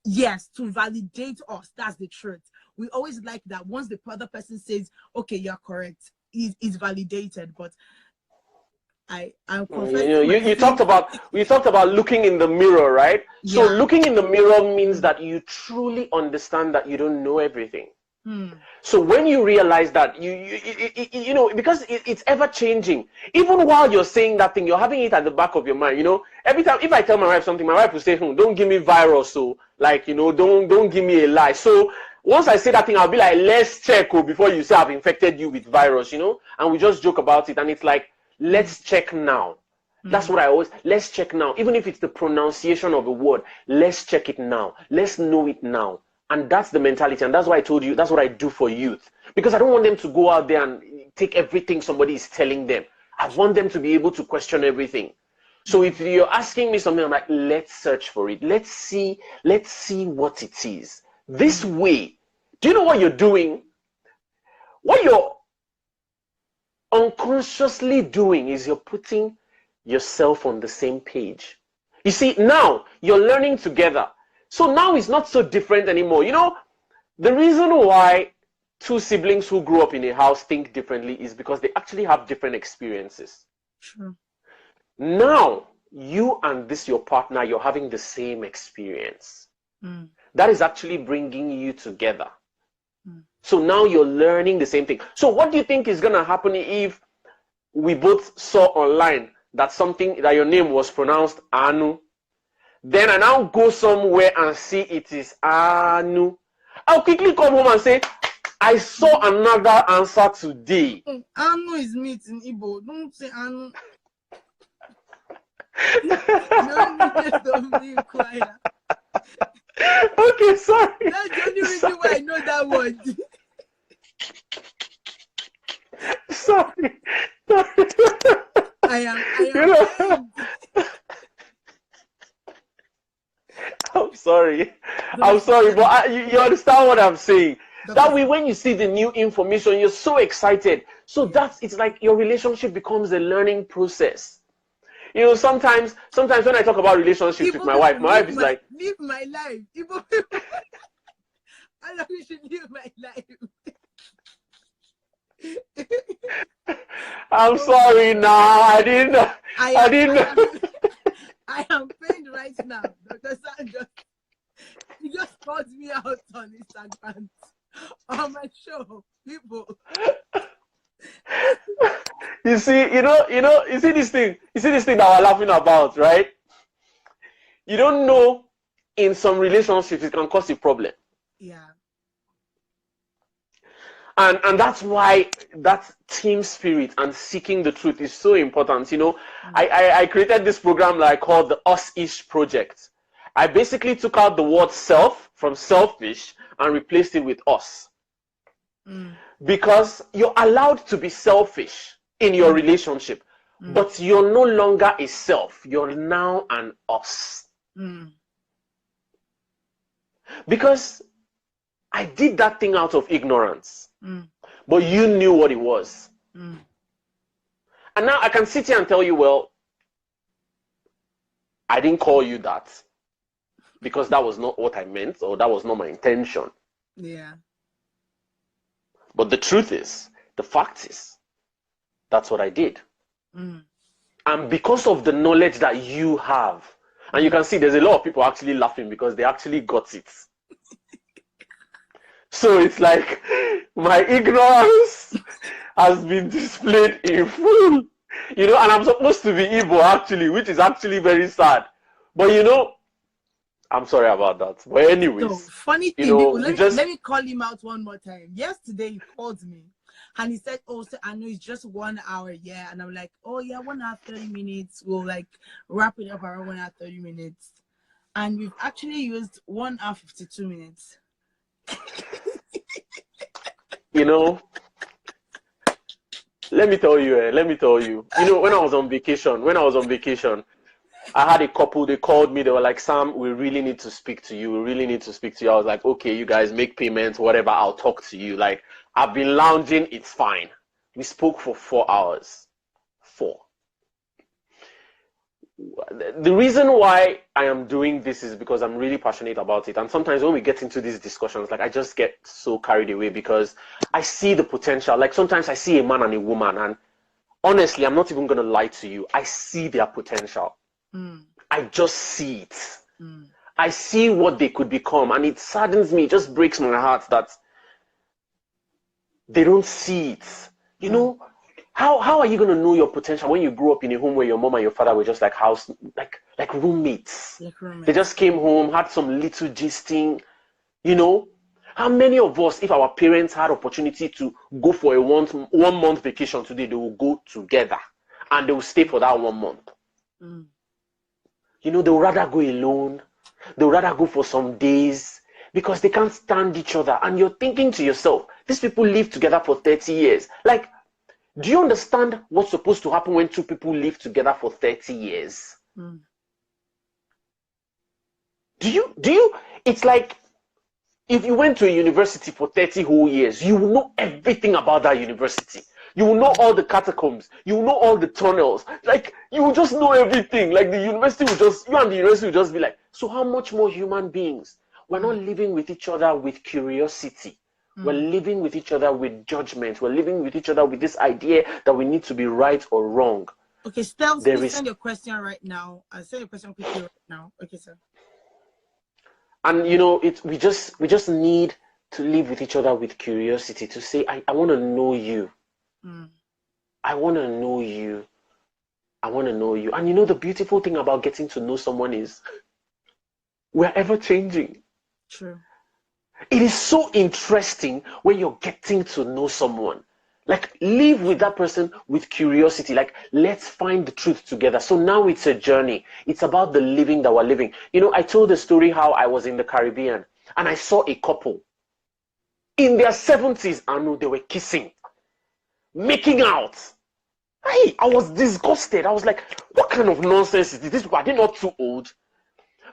yes, to validate us. That's the truth. We always like that once the other person says, okay, you're correct, is validated. But I'm confessing. You talked about looking in the mirror, right? Yeah. So looking in the mirror means that you truly understand that you don't know everything. So when you realize that you know, because it's ever changing, even while you're saying that thing, you're having it at the back of your mind. You know, every time if I tell my wife something, my wife will say, don't give me virus, so like, you know, don't give me a lie. So once I say that thing, I'll be like, let's check before you say I've infected you with virus, you know? And we just joke about it. And it's like, let's check now. That's what I always, let's check now. Even if it's the pronunciation of a word, let's check it now. Let's know it now. And that's the mentality. And that's why I told you, that's what I do for youth. Because I don't want them to go out there and take everything somebody is telling them. I want them to be able to question everything. So if you're asking me something, I'm like, let's search for it. Let's see what it is. This way, do you know what you're doing? What you're unconsciously doing is you're putting yourself on the same page. You see, now you're learning together. So now it's not so different anymore. You know, the reason why two siblings who grew up in a house think differently is because they actually have different experiences. Sure. Now, you and your partner, you're having the same experience. That is actually bringing you together. So now you're learning the same thing. So what do you think is going to happen if we both saw online that your name was pronounced Aanu? Then I now go somewhere and see it is Aanu. I'll quickly come home and say, I saw another answer today. Aanu is meat in Igbo. Don't say Aanu. Don't be quiet. Okay, sorry. That's the only reason why I know that word. Sorry. I am. I'm sorry, but you understand what I'm saying. That way, when you see the new information, you're so excited. So it's like your relationship becomes a learning process. You know, sometimes when I talk about relationships with my wife is like, live my life. I love you should live my life. I'm sorry, I didn't. I am pained right now. Dr. Sam just called me out on Instagram on my show, people. You see this thing that we're laughing about, right? You don't know, in some relationships it can cause a problem. Yeah. And that's why that team spirit and seeking the truth is so important. You know, I created this program that I called the Us-ish Project. I basically took out the word self from selfish and replaced it with us. Because you're allowed to be selfish in your relationship, but you're no longer a self. You're now an us. Because I did that thing out of ignorance. But you knew what it was. And now I can sit here and tell you, well, I didn't call you that because that was not what I meant, or that was not my intention. Yeah. But the truth is, the fact is, that's what I did. And because of the knowledge that you have, and you can see there's a lot of people actually laughing because they actually got it. So it's like my ignorance has been displayed in full, you know, and I'm supposed to be Igbo actually, which is actually very sad. But you know, I'm sorry about that. But anyways, so funny thing, you know, let me call him out one more time. Yesterday he called me and he said, oh, so I know it's just 1 hour, yeah. And I'm like, oh yeah, 1 hour 30 minutes. We'll like wrap it up around 1 hour 30 minutes. And we've actually used 1 hour 52 minutes. You know, let me tell you, you know, when I was on vacation, I had a couple, they called me, they were like, Sam, we really need to speak to you. I was like, okay, you guys make payments, whatever, I'll talk to you. Like, I've been lounging, it's fine. We spoke for 4 hours. 4. The reason why I am doing this is because I'm really passionate about it. And sometimes when we get into these discussions, like I just get so carried away because I see the potential. Like sometimes I see a man and a woman, and honestly, I'm not even going to lie to you. I see their potential. I just see it. I see what they could become, and it saddens me. It just breaks my heart that they don't see it. You know, how are you going to know your potential when you grew up in a home where your mom and your father were just like roommates? They just came home, had some little gisting, you know. How many of us, if our parents had opportunity to go for a one month vacation today, they will go together and they will stay for that 1 month? You know, they would rather go alone. They would rather go for some days because they can't stand each other. And you're thinking to yourself, these people live together for 30 years. Like, do you understand what's supposed to happen when two people live together for 30 years? Do you, it's like, if you went to a university for 30 whole years, you will know everything about that university. You will know all the catacombs. You will know all the tunnels. Like, you will just know everything. Like, the university will just, you and the university will just be like, so how much more human beings? We're not living with each other with curiosity. We're living with each other with judgment. We're living with each other with this idea that we need to be right or wrong. Okay, Stels, please send your question right now. I'll send your question quickly right now. Okay, sir. And you know, we just need to live with each other with curiosity, to say, I want to know you. I want to know you. I want to know you. And you know, the beautiful thing about getting to know someone is we're ever changing. True. It is so interesting when you're getting to know someone. Like, live with that person with curiosity. Like, let's find the truth together. So now it's a journey. It's about the living that we're living. You know, I told the story how I was in the Caribbean and I saw a couple in their 70s. Aanu, they were kissing, making out. I was disgusted. I was like, what kind of nonsense is this? Are they not too old?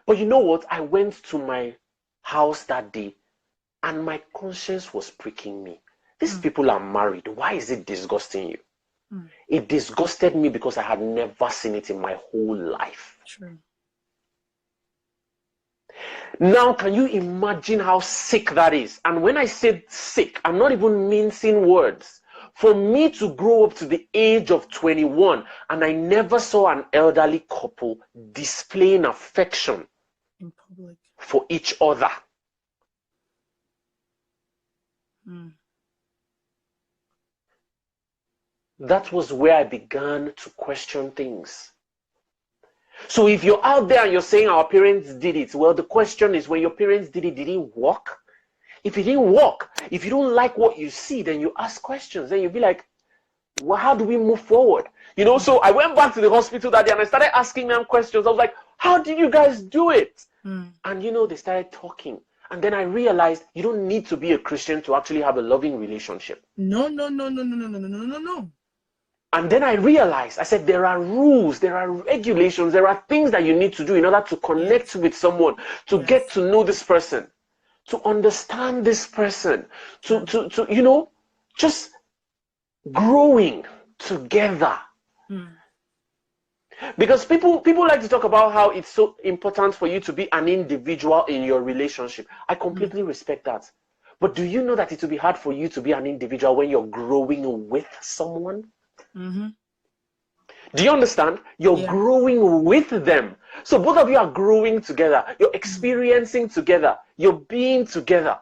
But you know what? I went to my house that day and my conscience was pricking me. These people are married. Why is it disgusting you? It disgusted me because I had never seen it in my whole life. True. Now, can you imagine how sick that is? And when I said sick, I'm not even mincing words. For me to grow up to the age of 21 and I never saw an elderly couple displaying affection in public for each other. That was where I began to question things. So if you're out there and you're saying our parents did it, well, the question is, when your parents did it work? If it didn't work, if you don't like what you see, then you ask questions. Then you'll be like, well, how do we move forward? You know, so I went back to the hospital that day and I started asking them questions. I was like, how did you guys do it? And you know, they started talking. And then I realized you don't need to be a Christian to actually have a loving relationship. No. And then I realized, I said, there are rules, there are regulations, there are things that you need to do in order to connect with someone, to get to know this person, to understand this person, to you know, just growing together. Because people like to talk about how it's so important for you to be an individual in your relationship. I completely respect that. But do you know that it will be hard for you to be an individual when you're growing with someone? Do you understand? You're growing with them. So both of you are growing together. You're experiencing together. You're being together.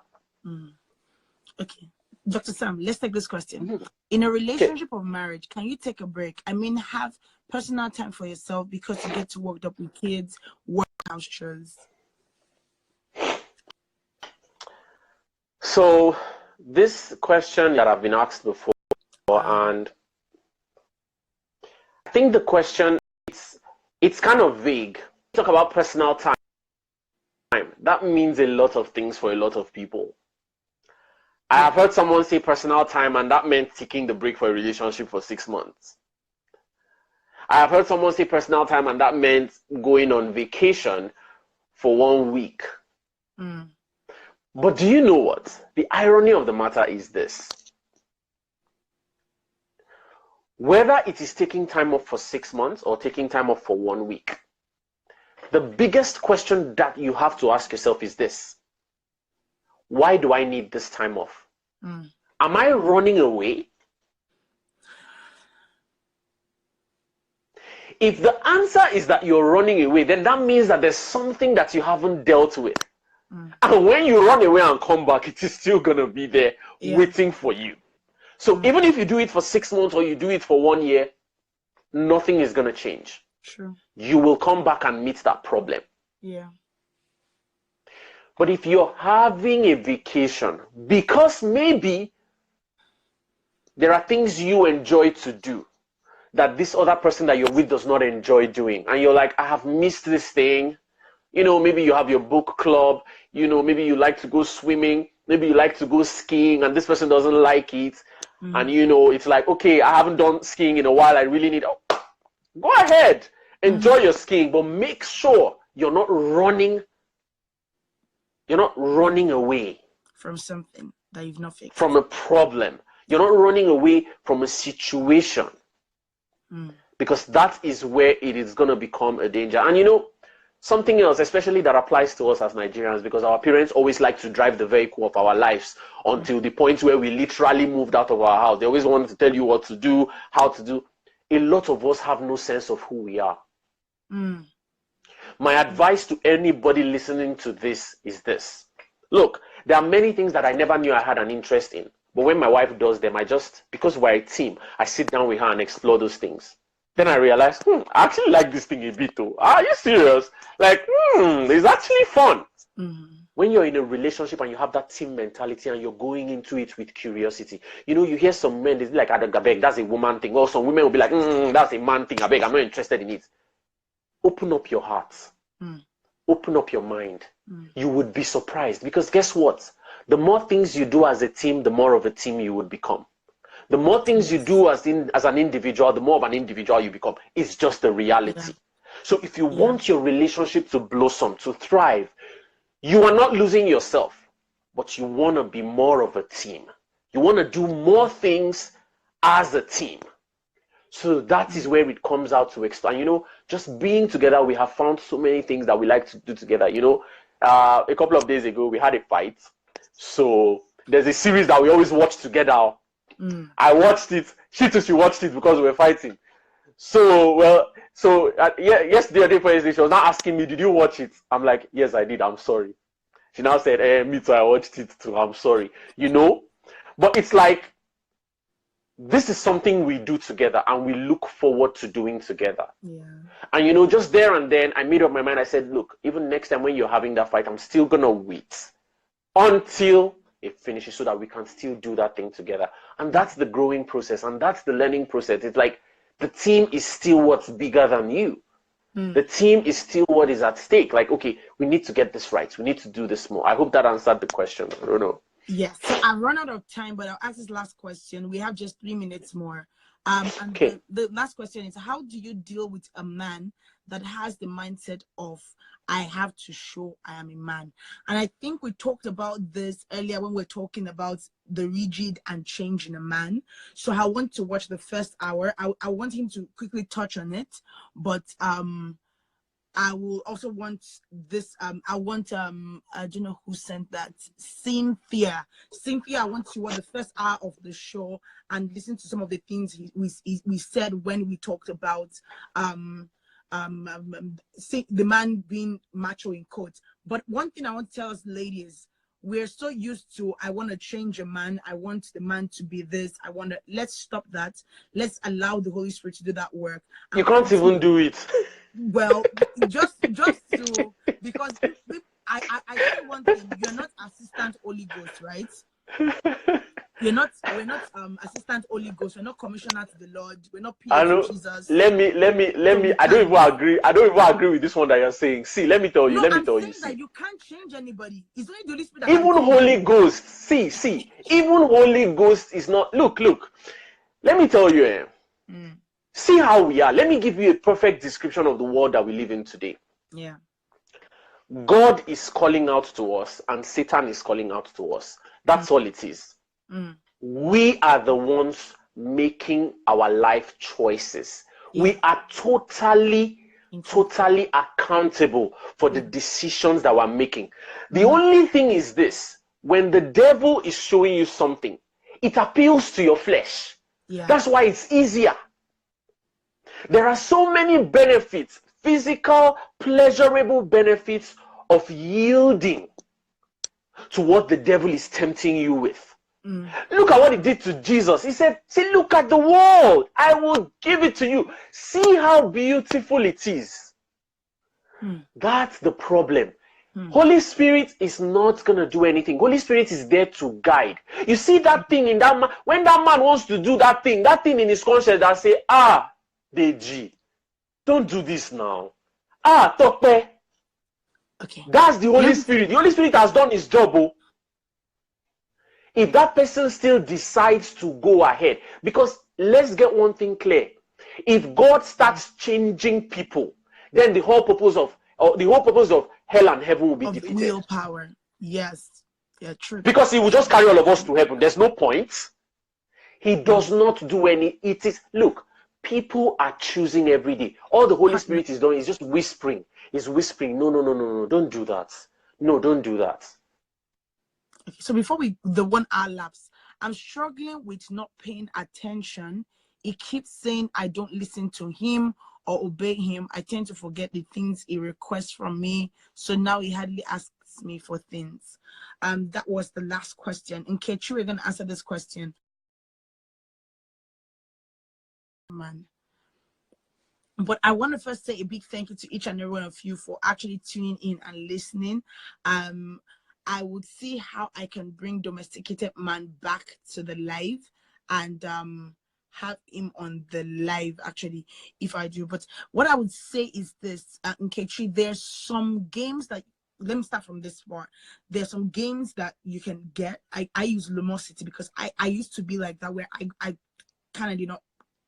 Okay. Dr. Sam, let's take this question. In a relationship of marriage, can you take a break? I mean, have personal time for yourself because you get too worked up with kids, work, house chores? So this question that I've been asked before, and I think the question, it's kind of vague. Talk about personal time. That means a lot of things for a lot of people. I have heard someone say personal time, and that meant taking the break for a relationship for 6 months. I have heard someone say personal time, and that meant going on vacation for 1 week. But do you know what? The irony of the matter is this. Whether it is taking time off for 6 months or taking time off for 1 week, the biggest question that you have to ask yourself is this. Why do I need this time off? Am I running away? If the answer is that you're running away, then that means that there's something that you haven't dealt with. And when you run away and come back, it is still going to be there waiting for you. So even if you do it for 6 months or you do it for 1 year, nothing is going to change. True. You will come back and meet that problem. Yeah. But if you're having a vacation, because maybe there are things you enjoy to do that this other person that you're with does not enjoy doing, and you're like, I have missed this thing. You know, maybe you have your book club, you know, maybe you like to go swimming, maybe you like to go skiing, and this person doesn't like it. And, you know, it's like, okay, I haven't done skiing in a while. I really need, go ahead, enjoy your skiing, but make sure you're not running away from something that you've not fixed. From a problem. You're not running away from a situation. Because that is where it is going to become a danger. And you know, something else, especially that applies to us as Nigerians, because our parents always like to drive the vehicle of our lives until the point where we literally moved out of our house. They always want to tell you what to do, how to do. A lot of us have no sense of who we are. My advice to anybody listening to this is this. Look, there are many things that I never knew I had an interest in. But when my wife does them, because we're a team, I sit down with her and explore those things. Then I realize, I actually like this thing a bit too. Are you serious? Like, it's actually fun. When you're in a relationship and you have that team mentality and you're going into it with curiosity, you know, you hear some men, they're like, Abeg, that's a woman thing. Or some women will be like, that's a man thing. Abeg, I'm not interested in it. Open up your heart. Open up your mind. You would be surprised, because guess what? The more things you do as a team, the more of a team you would become. The more things you do as an individual, the more of an individual you become. It's just the reality. So if you want your relationship to blossom, to thrive, you are not losing yourself, but you want to be more of a team. You want to do more things as a team. So that is where it comes out to expand. You know, just being together, we have found so many things that we like to do together. You know, a couple of days ago, we had a fight. So there's a series that we always watch together. I watched it. She watched it because we were fighting. So, yesterday or day for yesterday, she was now asking me, did you watch it? I'm like, yes, I did. I'm sorry. She now said, me too, I watched it too. I'm sorry. You know? But it's like, this is something we do together and we look forward to doing together. And you know, just there and then, I made up my mind. I said, look, even next time when you're having that fight, I'm still going to wait until it finishes so that we can still do that thing together. And that's the growing process, and that's the learning process. It's like the team is still what's bigger than you. The team is still what is at stake. Like, okay, we need to get this right. We need to do this more. I hope that answered the question. I don't know. Yes. So I've run out of time, but I'll ask this last question. We have just 3 minutes more. And okay. The last question is, how do you deal with a man that has the mindset of, I have to show I am a man? And I think we talked about this earlier when we were talking about the rigid and change in a man. So I want to watch the first hour. I want him to quickly touch on it, but I will also want this. I want I don't know who sent that. Cynthia, I want you on the first hour of the show and listen to some of the things we said when we talked about the man being macho in quotes. But one thing I want to tell us, ladies, we're so used to, I want to change a man. I want the man to be this. Let's stop that. Let's allow the Holy Spirit to do that work. You can't even do it. Well, just to, because I say one thing, you're not assistant Holy Ghost, right? We're not assistant Holy Ghost. We're not commissioner to the Lord. We're not PA to Jesus. Let me. I don't even agree. I don't even agree with this one that you're saying. See, let me tell you. I'm saying that you can't change anybody. It's only the Holy Spirit. Even Holy Ghost. See. Even Holy Ghost is not. Look. Let me tell you. See how we are. Let me give you a perfect description of the world that we live in today. Yeah. God is calling out to us, and Satan is calling out to us. That's all it is. We are the ones making our life choices. We are totally accountable for the decisions that we're making. The only thing is this: when the devil is showing you something, it appeals to your flesh. That's why it's easier. There are so many benefits, physical, pleasurable benefits of yielding to what the devil is tempting you with. Look at what he did to Jesus. He said, see, look at the world. I will give it to you. See how beautiful it is. That's the problem. Holy Spirit is not going to do anything. Holy Spirit is there to guide. You see that thing in that man, when that man wants to do that thing in his conscience that say, Deji, don't do this now. Tope. Okay. That's the Holy Spirit. The Holy Spirit has done his job. If that person still decides to go ahead, because let's get one thing clear. If God starts changing people, then the whole purpose of hell and heaven will be defeated. Willpower. Yes. Yeah, true. Because he will just carry all of us to heaven. There's no point. He does not do any. It is, look, people are choosing every day. All the Holy Spirit is doing is just whispering. He's whispering, no, don't do that. No, don't do that. Okay, so before the 1 hour lapse, I'm struggling with not paying attention. He keeps saying I don't listen to him or obey him. I tend to forget the things he requests from me. So now he hardly asks me for things. That was the last question. In Kechi, we're gonna answer this question. Man. But I want to first say a big thank you to each and every one of you for actually tuning in and listening. I would see how I can bring Domesticated Man back to the live and have him on the live actually if I do. But what I would say is this, Nkechi, there's some games that, let me start from this part. There's some games that you can get. I use Lumosity because I used to be like that, where I kind of did not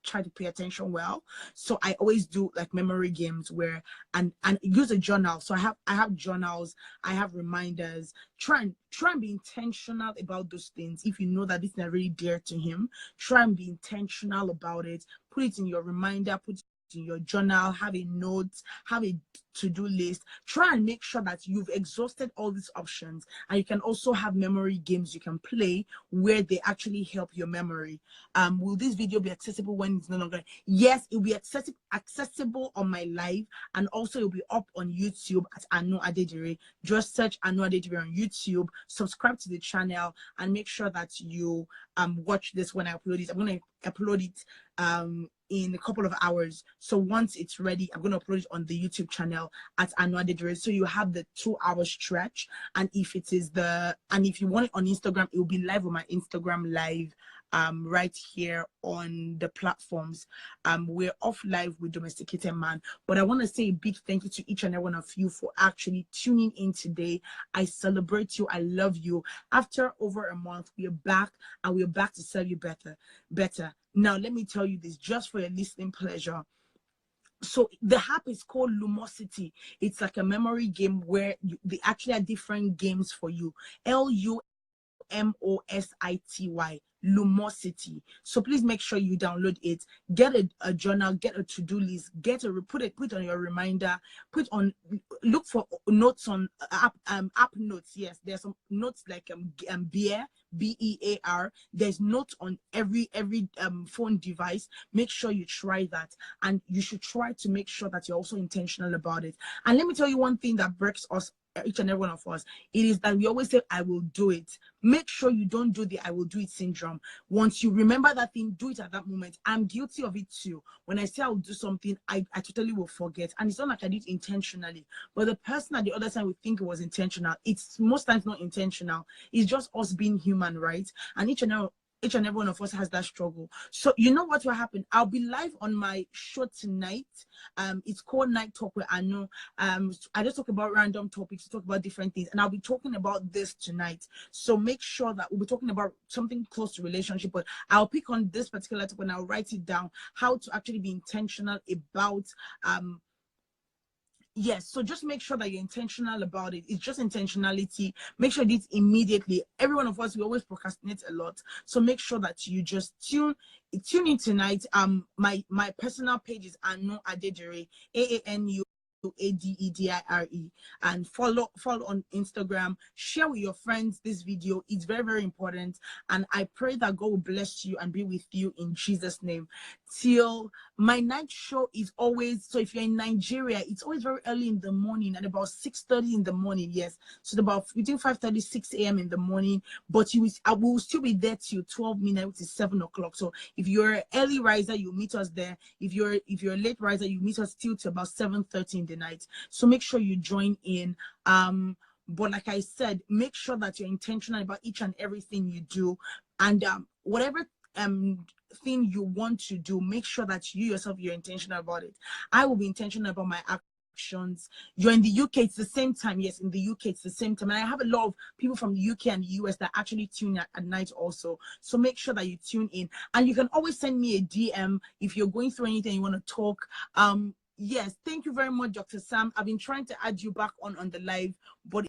try to pay attention well, so I always do like memory games where and use a journal. So I have journals, I have reminders. Try and be intentional about those things. If you know that this is not really dear to him, try and be intentional about it. Put it in your reminder, put it in your journal, have a note, have a to-do list. Try and make sure that you've exhausted all these options, and you can also have memory games you can play where they actually help your memory. Will this video be accessible when it's no longer? Yes, it will be accessible on my live, and also it will be up on YouTube at Aanu Adedire. Just search Aanu Adedire on YouTube, subscribe to the channel, and make sure that you watch this when I upload it. I'm going to upload it in a couple of hours. So once it's ready, I'm going to upload it on the YouTube channel at Aanu Adedire. So you have the 2-hour stretch. And if you want it on Instagram, it will be live on my Instagram live right here on the platforms. We're off live with Domesticated Man. But I want to say a big thank you to each and every one of you for actually tuning in today. I celebrate you. I love you. After over a month, we are back, and we're back to serve you better. Now, let me tell you this, just for your listening pleasure. So the app is called Lumosity. It's like a memory game where they actually are different games for you. Lumosity. Lumosity. So please make sure you download it. Get a journal, get a to-do list, put on your reminder, look for notes on app notes. Yes, there's some notes like beer, BEAR. There's notes on every phone device. Make sure you try that, and you should try to make sure that you're also intentional about it. And let me tell you one thing that breaks us, each and every one of us, it is that we always say I will do it. Make sure you don't do the I will do it syndrome. Once you remember that thing, do it at that moment. I'm guilty of it too. When I say I will do something, I totally will forget, and it's not like I did it intentionally, but the person at the other side would think it was intentional. It's most times not intentional. It's just us being human, right? And each and every one of us has that struggle. So you know what will happen? I'll be live on my show tonight. It's called Night Talk with Aanu. I just talk about random topics, talk about different things, and I'll be talking about this tonight. So make sure that we'll be talking about something close to relationship, but I'll pick on this particular topic and I'll write it down, how to actually be intentional about yes, so just make sure that you're intentional about it. It's just intentionality. Make sure it's immediately. Every one of us, we always procrastinate a lot. So make sure that you just tune in tonight. My personal page is Aanu Adedire, AANU Adedire, and follow on Instagram. Share with your friends this video. It's very, very important, and I pray that God will bless you and be with you in Jesus' name. Till my night show is always, so if you're in Nigeria, it's always very early in the morning, at about 6:30 in the morning. Yes, so about between 5:30 6 a.m. in the morning. But I will still be there till 12 midnight, which is 7 o'clock. So if you're an early riser, you meet us there. If you're a late riser, you meet us till to about 7:30 in the night. So make sure you join in. But like I said, make sure that you're intentional about each and everything you do, and whatever thing you want to do, make sure that you yourself, you're intentional about it. I will be intentional about my actions. You're in the UK, it's the same time. Yes, in the UK it's the same time, and I have a lot of people from the UK and the US that actually tune at night also. So make sure that you tune in, and you can always send me a DM if you're going through anything, you want to talk. Yes, thank you very much, Dr. Sam. I've been trying to add you back on the live, but